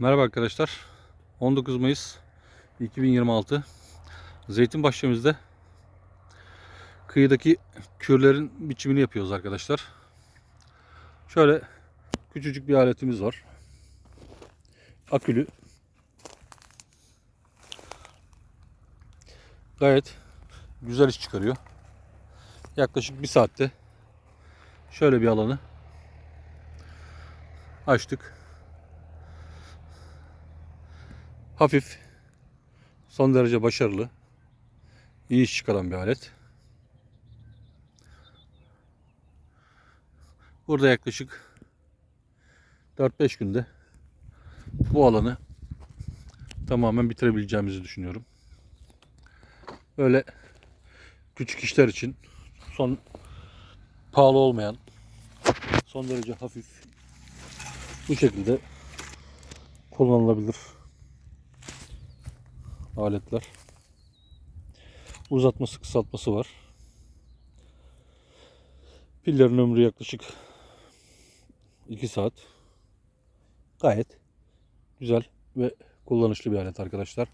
Merhaba arkadaşlar. 19 Mayıs 2026. Zeytin bahçemizde kıyıdaki kürlerin biçimini yapıyoruz arkadaşlar. Şöyle küçücük bir aletimiz var. Akülü. Gayet güzel iş çıkarıyor. Yaklaşık bir saatte şöyle bir alanı açtık. Hafif, son derece başarılı, iyi iş çıkaran bir alet. Burada yaklaşık 4-5 günde bu alanı tamamen bitirebileceğimizi düşünüyorum. Böyle küçük işler için pahalı olmayan, son derece hafif, bu şekilde kullanılabilir aletler. Uzatması, kısaltması var. Pillerin ömrü yaklaşık 2 saat. Gayet güzel ve kullanışlı bir alet arkadaşlar.